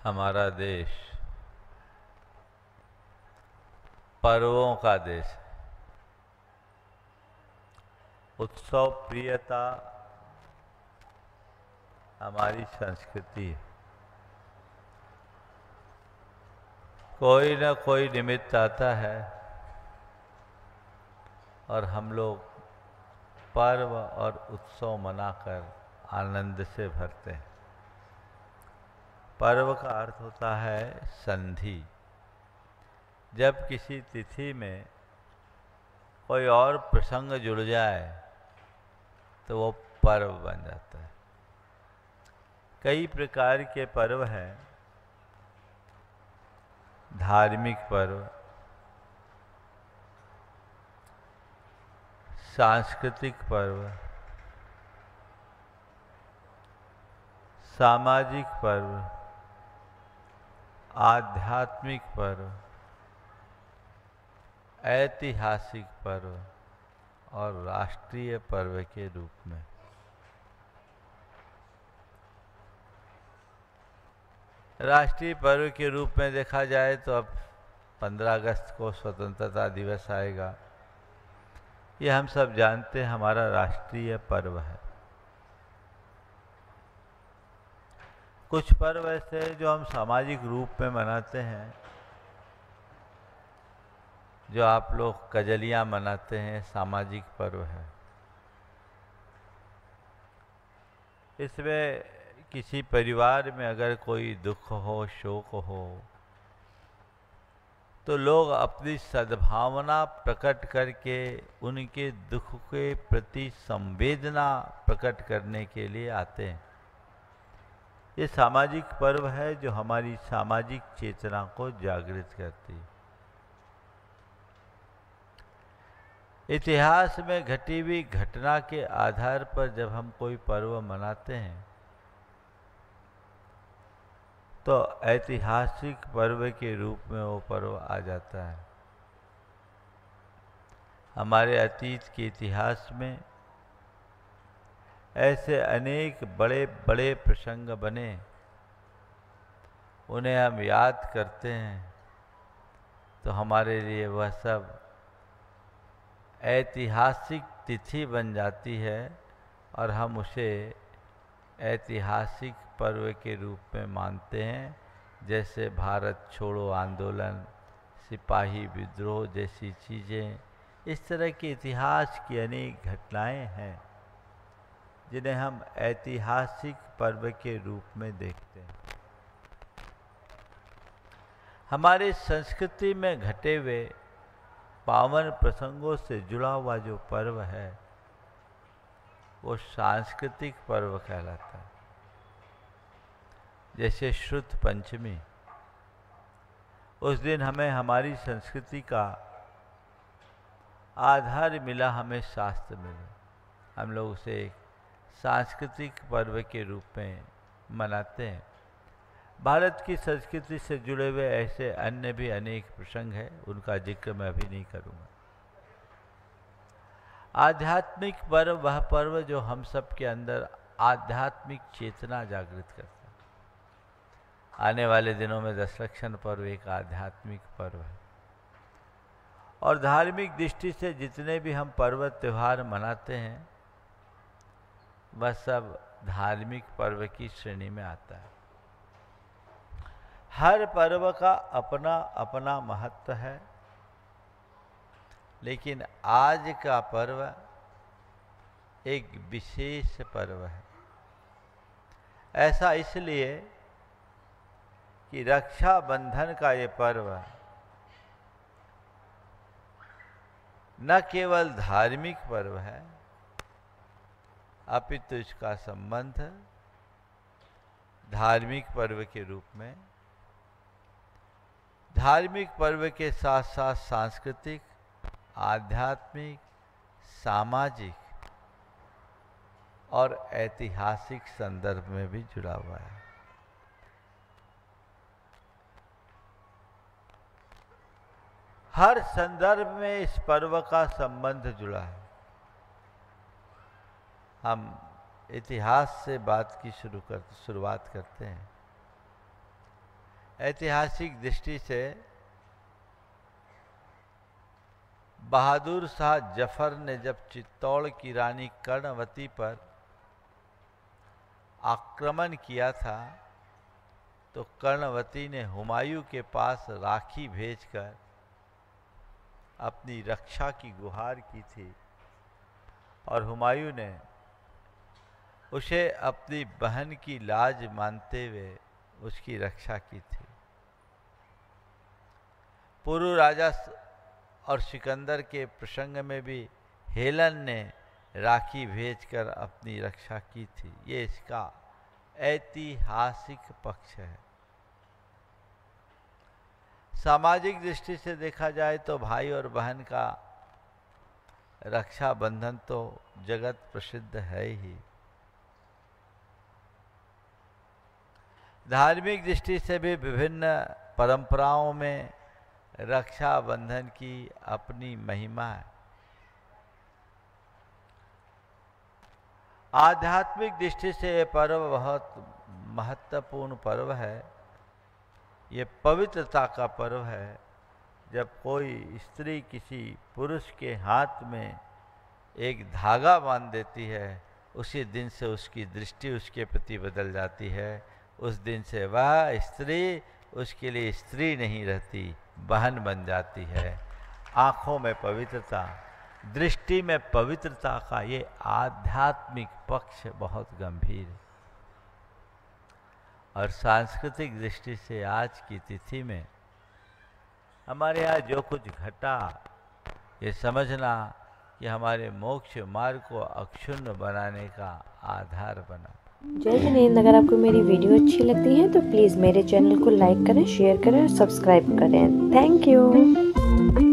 हमारा देश पर्वों का देश है। उत्सव प्रियता हमारी संस्कृति है। कोई न कोई निमित्त आता है और हम लोग पर्व और उत्सव मनाकर आनंद से भरते हैं। पर्व का अर्थ होता है संधि। जब किसी तिथि में कोई और प्रसंग जुड़ जाए तो वो पर्व बन जाता है। कई प्रकार के पर्व हैं। धार्मिक पर्व, सांस्कृतिक पर्व, सामाजिक पर्व, आध्यात्मिक पर्व, ऐतिहासिक पर्व और राष्ट्रीय पर्व के रूप में। राष्ट्रीय पर्व के रूप में देखा जाए तो अब 15 अगस्त को स्वतंत्रता दिवस आएगा। ये हम सब जानते हैं, हमारा राष्ट्रीय पर्व है। कुछ पर्व ऐसे हैं जो हम सामाजिक रूप में मनाते हैं। जो आप लोग कजलियां मनाते हैं, सामाजिक पर्व है। इसमें किसी परिवार में अगर कोई दुख हो, शोक हो, तो लोग अपनी सद्भावना प्रकट करके उनके दुख के प्रति संवेदना प्रकट करने के लिए आते हैं। ये सामाजिक पर्व है जो हमारी सामाजिक चेतना को जागृत करती है। इतिहास में घटी हुई घटना के आधार पर जब हम कोई पर्व मनाते हैं तो ऐतिहासिक पर्व के रूप में वो पर्व आ जाता है। हमारे अतीत के इतिहास में ऐसे अनेक बड़े बड़े प्रसंग बने, उन्हें हम याद करते हैं तो हमारे लिए वह सब ऐतिहासिक तिथि बन जाती है और हम उसे ऐतिहासिक पर्व के रूप में मानते हैं। जैसे भारत छोड़ो आंदोलन, सिपाही विद्रोह जैसी चीज़ें, इस तरह के इतिहास की अनेक घटनाएं हैं जिन्हें हम ऐतिहासिक पर्व के रूप में देखते हैं। हमारी संस्कृति में घटे हुए पावन प्रसंगों से जुड़ा हुआ जो पर्व है वो सांस्कृतिक पर्व कहलाता है। जैसे श्रुत पंचमी, उस दिन हमें हमारी संस्कृति का आधार मिला, हमें शास्त्र मिले। हम लोग उसे एक सांस्कृतिक पर्व के रूप में मनाते हैं। भारत की संस्कृति से जुड़े हुए ऐसे अन्य भी अनेक प्रसंग हैं, उनका जिक्र मैं अभी नहीं करूँगा। आध्यात्मिक पर्व वह पर्व जो हम सब के अंदर आध्यात्मिक चेतना जागृत करता है। आने वाले दिनों में दशलक्षण पर्व एक आध्यात्मिक पर्व है। और धार्मिक दृष्टि से जितने भी हम पर्व त्योहार मनाते हैं वह सब धार्मिक पर्व की श्रेणी में आता है। हर पर्व का अपना अपना महत्व है, लेकिन आज का पर्व एक विशेष पर्व है। ऐसा इसलिए कि रक्षाबंधन का ये पर्व न केवल धार्मिक पर्व है, अपितु इसका संबंध धार्मिक पर्व के रूप में, धार्मिक पर्व के साथ साथ सांस्कृतिक, आध्यात्मिक, सामाजिक और ऐतिहासिक संदर्भ में भी जुड़ा हुआ है। हर संदर्भ में इस पर्व का संबंध जुड़ा है। हम इतिहास से बात की शुरुआत करते हैं। ऐतिहासिक दृष्टि से बहादुर शाह जफर ने जब चित्तौड़ की रानी कर्णवती पर आक्रमण किया था तो कर्णवती ने हुमायूं के पास राखी भेजकर अपनी रक्षा की गुहार की थी और हुमायूं ने उसे अपनी बहन की लाज मानते हुए उसकी रक्षा की थी। पूर्व राजा और सिकंदर के प्रसंग में भी हेलन ने राखी भेजकर अपनी रक्षा की थी। ये इसका ऐतिहासिक पक्ष है। सामाजिक दृष्टि से देखा जाए तो भाई और बहन का रक्षा बंधन तो जगत प्रसिद्ध है ही। धार्मिक दृष्टि से भी विभिन्न परंपराओं में रक्षा बंधन की अपनी महिमा है। आध्यात्मिक दृष्टि से ये पर्व बहुत महत्वपूर्ण पर्व है। ये पवित्रता का पर्व है। जब कोई स्त्री किसी पुरुष के हाथ में एक धागा बांध देती है, उसी दिन से उसकी दृष्टि उसके प्रति बदल जाती है। उस दिन से वह स्त्री उसके लिए स्त्री नहीं रहती, बहन बन जाती है। आँखों में पवित्रता, दृष्टि में पवित्रता का ये आध्यात्मिक पक्ष बहुत गंभीर है। और सांस्कृतिक दृष्टि से आज की तिथि में हमारे यहाँ जो कुछ घटा, ये समझना कि हमारे मोक्ष मार्ग को अक्षुण्ण बनाने का आधार बना। जय जिनेंद्र। अगर आपको मेरी वीडियो अच्छी लगती है तो प्लीज़ मेरे चैनल को लाइक करें, शेयर करें और सब्सक्राइब करें। Thank you.